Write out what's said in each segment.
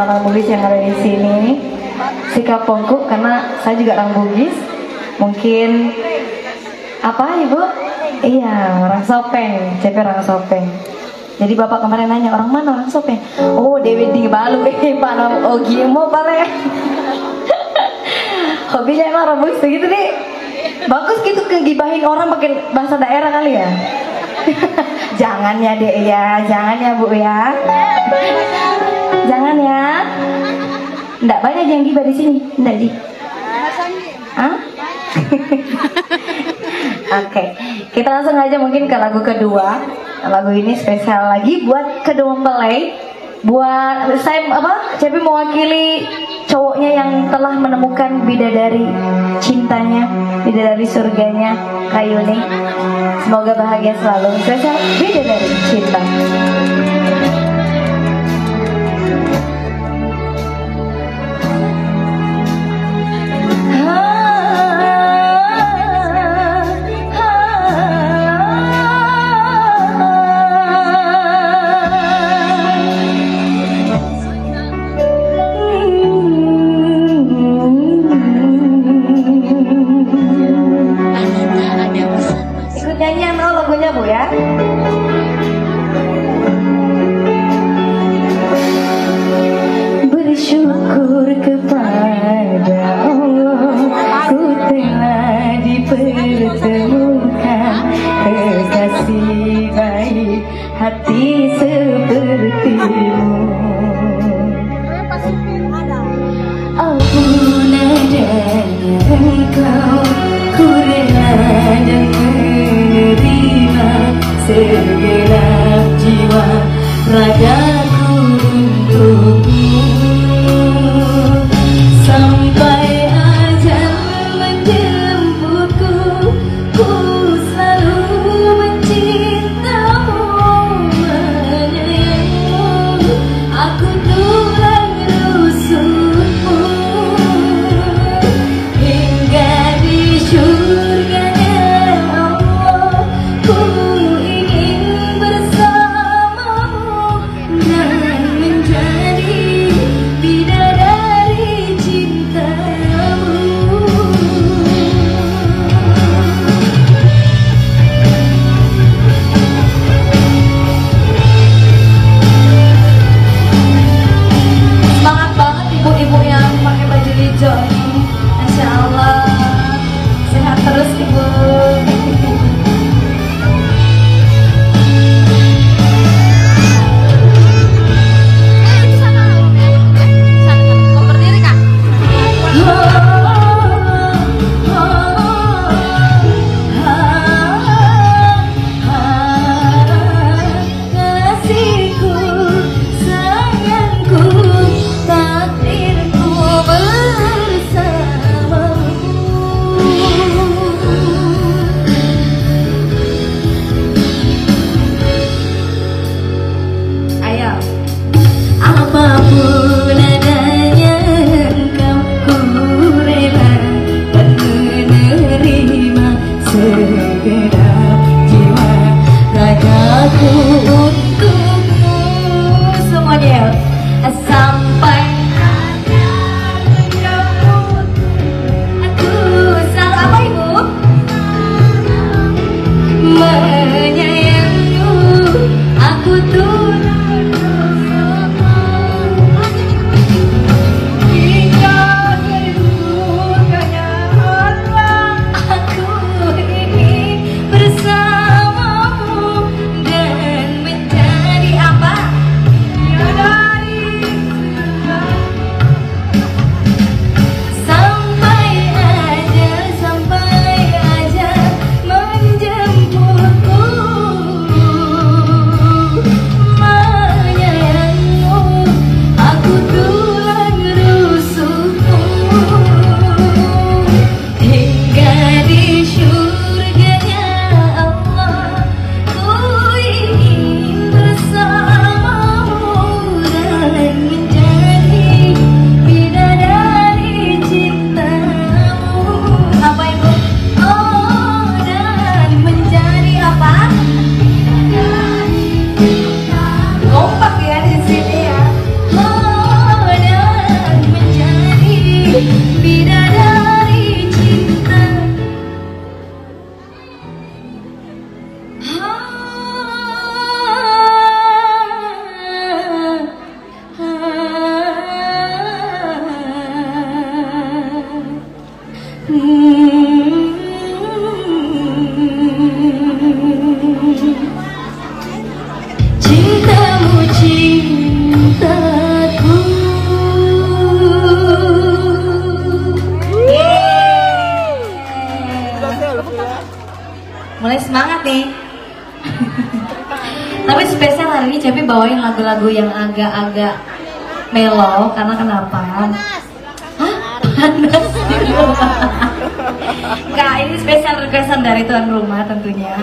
orang Bugis yang ada di sini. Sikap Pongku karena saya juga orang Bugis. Mungkin apa Ibu? Iya, orang Sopeng, CP orang Sopeng. Jadi Bapak kemarin nanya, orang mana orang Sopeng? Oh, Dewi di Balu, Pak Ogi mau pale. Hobinya emang orang Bugis begitu nih. Bagus gitu kegibahin orang pakai bahasa daerah kali ya. Jangan ya Dek ya, jangan ya Bu ya. Jangan ya. Nggak banyak yang gibah di sini, nggak di. Hah? Oke, kita langsung aja mungkin ke lagu kedua. Lagu ini spesial lagi buat kedua mempelai. Buat saya Cepi mewakili cowoknya yang telah menemukan bidadari cintanya, bidadari surganya, Kayuni. Semoga bahagia selalu. Spesial bidadari cinta. Bu ya. Bersyukur kepada Allah, ku telah dipertemukan kekasih baik hati sepertimu. Ampun adanya engkau, ku rela dan menerima segenap jiwa ragaku untukmu. Cepi bawain lagu-lagu yang agak-agak mellow karena kenapa? Hah? Panas. Enggak, ini spesial requestan dari tuan rumah tentunya.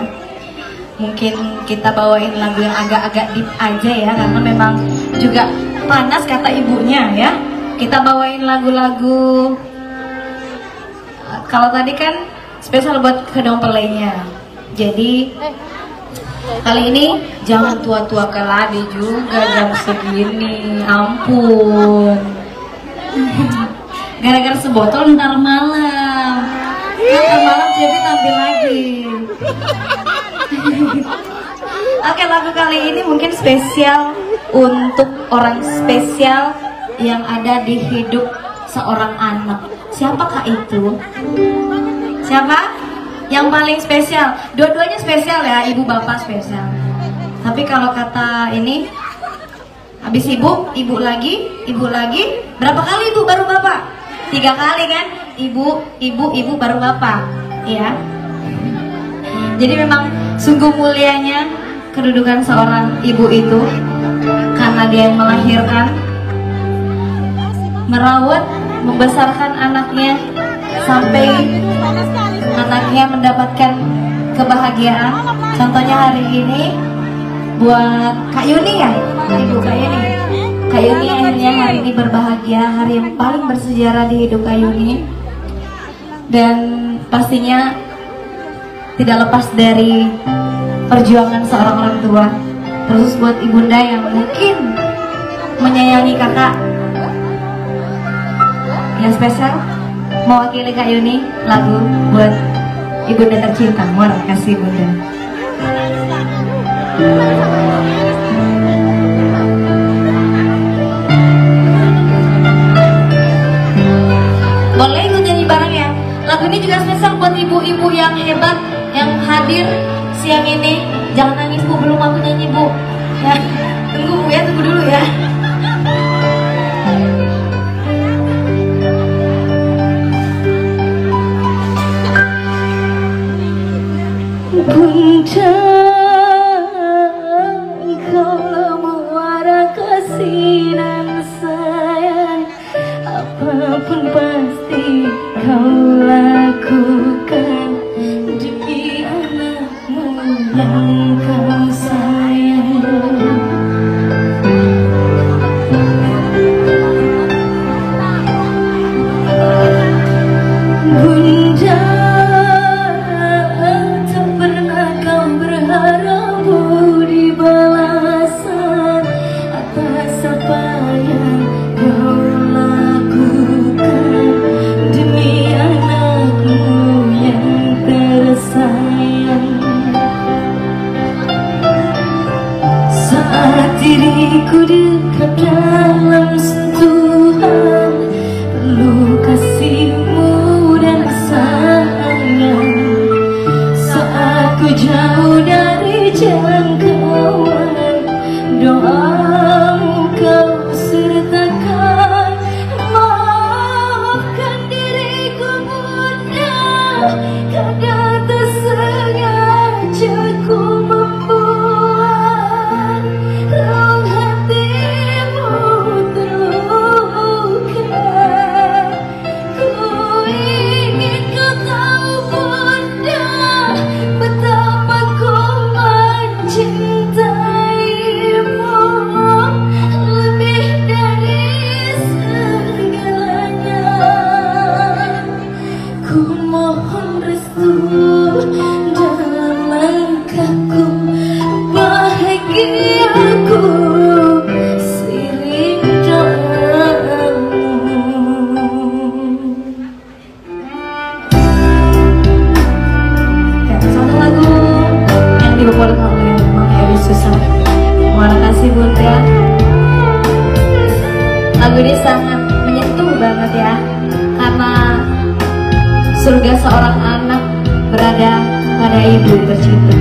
Mungkin kita bawain lagu yang agak-agak deep aja ya, karena memang juga panas kata ibunya ya. Kita bawain lagu-lagu. Kalau tadi kan spesial buat kedong pelainya. Jadi kali ini jangan tua-tua keladi juga jam segini, ampun. Gara-gara sebotol ntar malam. Ntar malam jadi tampil lagi. Oke, lagu kali ini mungkin spesial untuk orang spesial yang ada di hidup seorang anak. Siapakah itu? Siapa? Yang paling spesial? Dua-duanya spesial ya, ibu bapak spesial. Tapi kalau kata ini, habis ibu, ibu lagi. Berapa kali ibu baru bapak? 3 kali kan? Ibu baru bapak. Ya. Jadi memang sungguh mulianya kedudukan seorang ibu itu, karena dia yang melahirkan, merawat, membesarkan anaknya sampai anaknya mendapatkan kebahagiaan. Contohnya hari ini buat Kak Yuni ya, Ibu Kak Yuni. Kak Yuni akhirnya hari ini berbahagia, hari yang paling bersejarah di hidup Kak Yuni. Dan pastinya tidak lepas dari perjuangan seorang orang tua. Terus buat ibunda yang mungkin menyayangi kakak, yang spesial mewakili Kak Yuni, lagu buat ibunda tercinta. Terima kasih bunda. Boleh ikut nyanyi bareng ya. Lagu ini juga spesial buat ibu-ibu yang hebat yang hadir siang ini. Jangan nangis bu, belum aku nyanyi bu ya. Tunggu bu ya, tunggu dulu ya. Bunda, kalau muara kasih dan sayang, apapun pasti kau lakukan demi anakmu yang kau sayang. Bunda, tak pernah kau berharap budi balasan atas apa yang kau lakukan demi anakmu yang tersayang. Saat diriku dekat dalam sentuhan, perlu kasihmu dan sayang. Saat ku jauh dari jangkauan, doamu kau sertakan. Maafkan diriku bunda, kadang tak sengaja ku membuat relung hatimu terluka. Ku ingin kau tahu bunda, betapa ku mencintaimu lebih dari segalanya. Ku mohon restu dalam langkahku, bahagiaku seiring doamu. Ya, satu lagu yang dibawakan oleh Mang Eri Susah. Terima kasih bunda. Lagu ini sangat menyentuh banget ya, karena surga seorang anak berada pada ibu tercinta.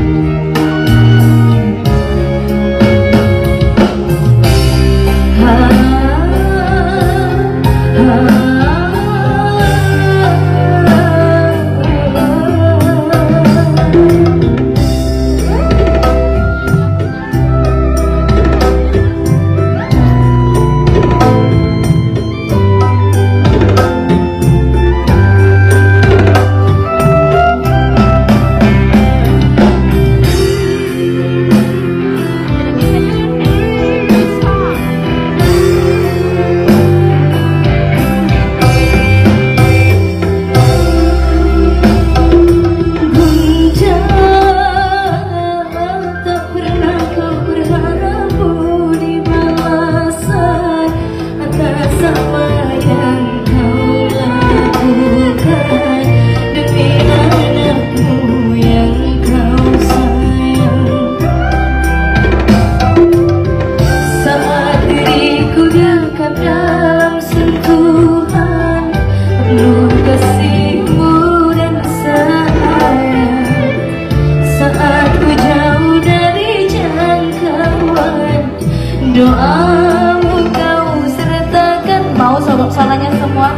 suaranya semua.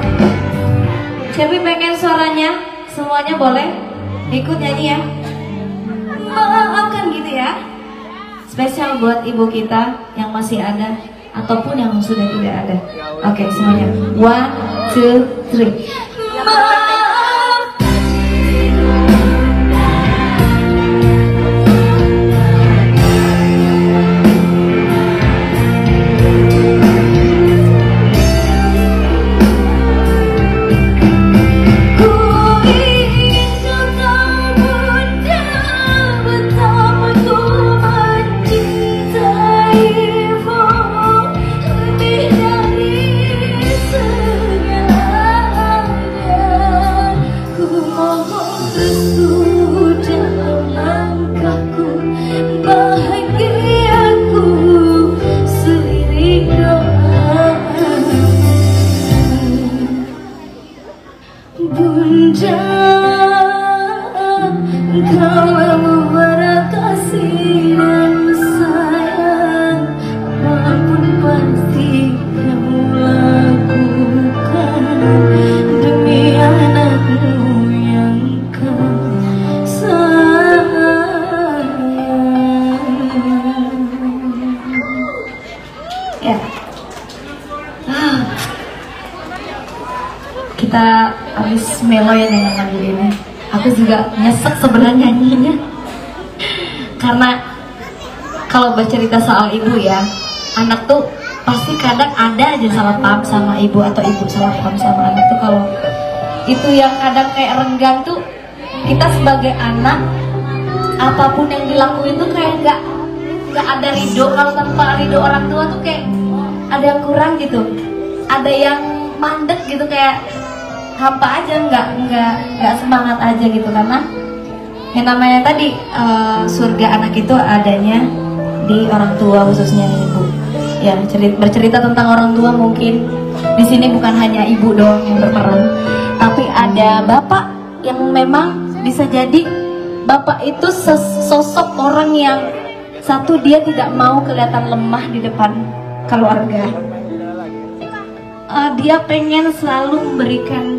Cepi pengen suaranya semuanya, boleh ikut nyanyi ya. Maafkan gitu ya. Spesial buat ibu kita yang masih ada ataupun yang sudah tidak ada. Oke, semuanya. 1, 2, 3. Kita habis melo ya dengan lagu ini. Aku juga nyesek sebenarnya nyanyinya, karena kalau bercerita soal ibu ya, anak tuh pasti kadang ada aja salah paham sama ibu atau ibu salah paham sama anak tuh. Kalau itu yang kadang kayak renggang tuh, kita sebagai anak apapun yang dilakuin tuh kayak nggak ada ridho. Kalau tanpa ridho orang tua tuh kayak ada yang kurang gitu, ada yang mandek gitu, kayak hampa aja, nggak semangat aja gitu. Karena yang namanya tadi surga anak itu adanya di orang tua, khususnya ibu. Ya, bercerita tentang orang tua, mungkin di sini bukan hanya ibu doang yang berperan, tapi ada bapak yang memang bisa jadi bapak itu sosok orang yang satu, dia tidak mau kelihatan lemah di depan keluarga. Dia pengen selalu memberikan